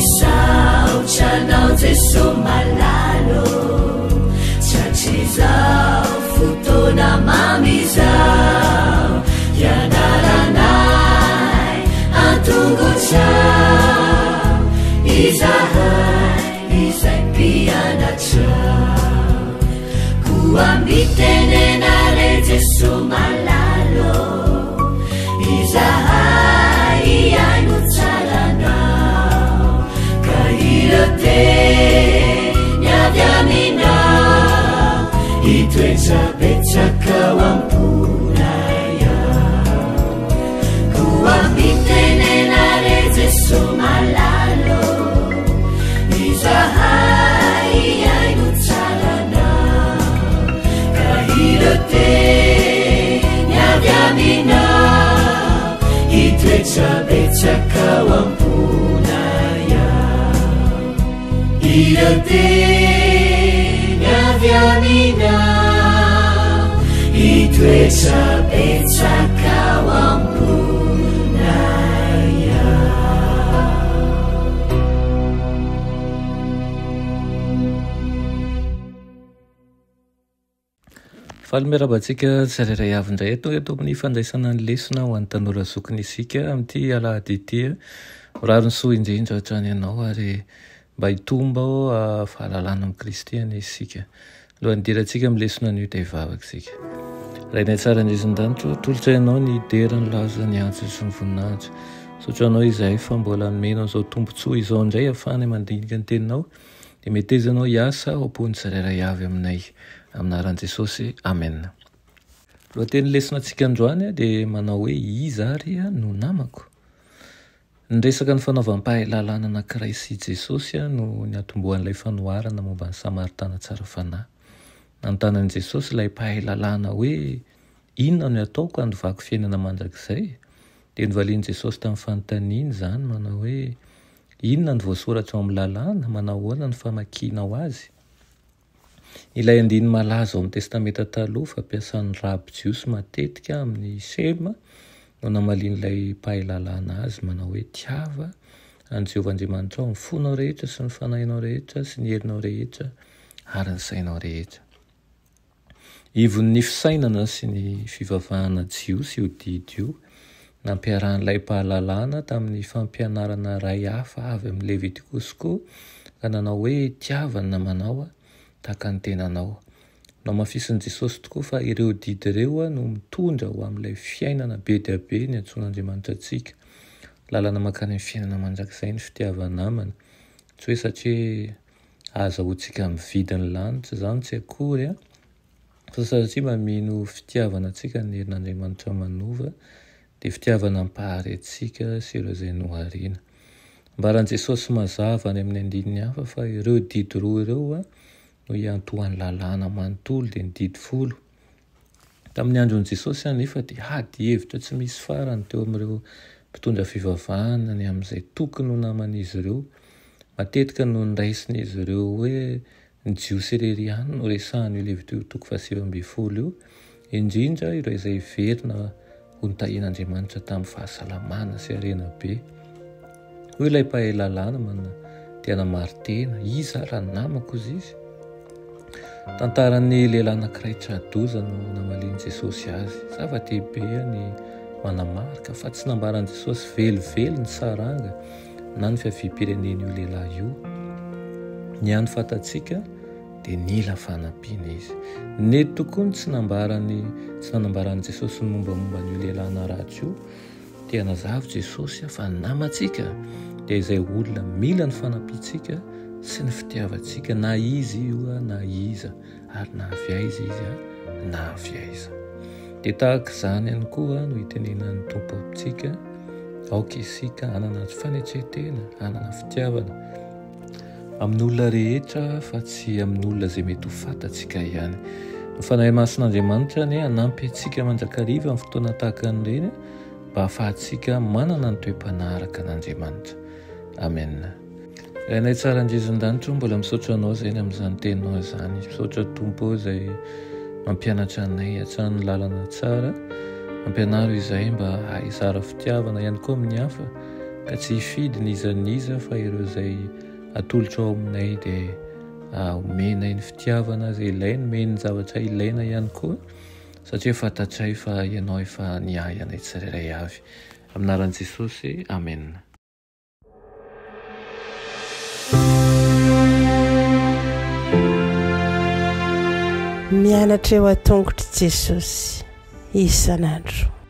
misaotranao jeso malalo tratrizao fotona mamizao ianaranay antongotrao izahay izay mpianatrao koambitenenare jeso malalo izahay iaino tsaranao ka irote niavy aminao itoetsapetsakao amponaya koambitenenare jeso malalo izahay iaino tsaranao ka irote niavy aminao itoetsapetsakao amponaya irote niavy aminao itoetsapetsakao amponaya. Faly-miarabantsika tsirairay avy indray eto amin'ny fandraisana ny lesona ho an'ny tanora zokiny isika amin'ity alahady ity. Rariny soa indrindra hatrany ianao ary mba hitomba fahalalana amin'ny Kristy any isika. Alohan'ny dirantsika amin'ny lesona an'io dia hivavaka isika. Rainay tsara indrisy-danitro, tolotra ianao ny idera ny laza ny antso sy ny voninahitra. Sotro anao izay fa mbola nomenao izao tombotsoa izao indray ahafahana mandinika ny teninao dia metezanao hiasa ao am-pony tsirairay avy aminay. Aminaran'i Jesosy, amen. Lohateny lesona antsika androany dia manao hoe iza ary no namako. Nyresaka ny fanaovam-pahalalana anankiray sy Jesosy no ny atombohan'ilay fanoharana momba ny samaritana tsara fanahy. Nanontanan'i Jesosy ilay pahalalana hoe inona no ataoko andovako fiainana mandrakizay. Dia novalian'i Jesosy tamin'ny fanontaniana izany manao hoe inona ny voasoratra ao amin'ny lalàna, manao ahoana ny famakianao azy. Ilay andiny malaza ao amin'ny testamenta taloha fampiasan'ny rabi jiosy matetika amin'ny selma no namalian'ilay pahalalana azy manao hoe tiava any Jehovahandriamanitra ao ny fonao rehetra sy ny fanahinao rehetra sy ny herinao rehetra ary ny sainao rehetra. Ivon'ny fisainana sy ny fivavahana jiosy io didy io nampiarahan'ilay pahalalana tamin'ny fampianarana ray hafa avy amin'ny Levitikosy ka nanao hoe tiava ny namanao tahaka ny tenanao. Namafisin'i Jesosy tokoa fa ireo didy ireo no mitondra ho amin'ilay fiainana be dia be ny antsoan'Andriamanitra antsika. Lalana mankany amin'ny fiainana mandrakizay ny fitiavana amana. Tsy hoe satria azahoantsika mividy ny lanitra izany tsy akory fa satria mamino fitiavana antsika ny herin'Andriamanitra manova dia fitiavana ampahary antsika sy ireo izay nohariana. Mbaran'i Jesosy mazava any amin'ny andininy hafa fa ireo didy roa ireo no iantohan'ny lalàna manontolo dia ny didy folo. Tamin'ny andron'i Jesosy anefa dia hady hevitra tsy misy farany teo amin'ireo mpitondra fivavahana ny amin'izay tokony ho naman'izy ireo. Matetika no niraisin'izy ireo hoe ny jiosy irery ihany no resahan'io Levitikosy 7:20 io, indrindra ireo izay verina ho nitahian'Andriamanitra tamin'ny fahasalamana sy harena be. Hoy ilay pahalalana manana tena maritena, iza raha namako izy izy. Tantaran'ny lehilahy anankiray tradoza no namalian'i Jesosy azy. Zava-dehibe ny manamarika fa tsy nambaran'i Jesosy velively ny saranga na ny fiaviam-pirenen'io lehilahy io. Ny hany fantatsika dia nila fanampiana izy. Nety tokoa ny tsy nanambaran'i Jesosy ny mombamomba n'io lehilahy naratra io dia nazava Jesosy fa namantsika dia izay olona mila ny fanampiantsika sy ny fitiavantsika na izy io na iza ary na avy aiza izy na avy aiza. Dia tahaka izany ihany koa no hitenenan'ny tompo amintsika aoka isika hanana fanetsetena, hanana fitiavana amin'ny olona rehetra fa tsy amin'ny olona izay mety ho fantatsika ihany. Ny fanahy mason'Andriamanitra ny hanampy antsika mandrakariva amin'ny fotoana tahaka an'ireny mba ahafahantsika manana ny toe-panaraka an'Andriamanitra. Amen. Rainay tsara indrisy-danitro mbola misaotra anao izay amin'izany teninao izany. Misaotra tompo izay mampianatra anay hatrany lalana tsara, mampianaro izay mba haizara fitiavana ihany koa amin'ny hafa ka tsy hifidy nizaniza fa ireo zay atolotra ao aminay dia omenay ny fitiavana azy ilainy, meny zavatra ilaina ihany koa satria fantatray fa ianao efa niay anay tsirairay avy. Aminaran'i Jesosy, amen. Mianatra eo an-tongotry Jesosy isan'andro.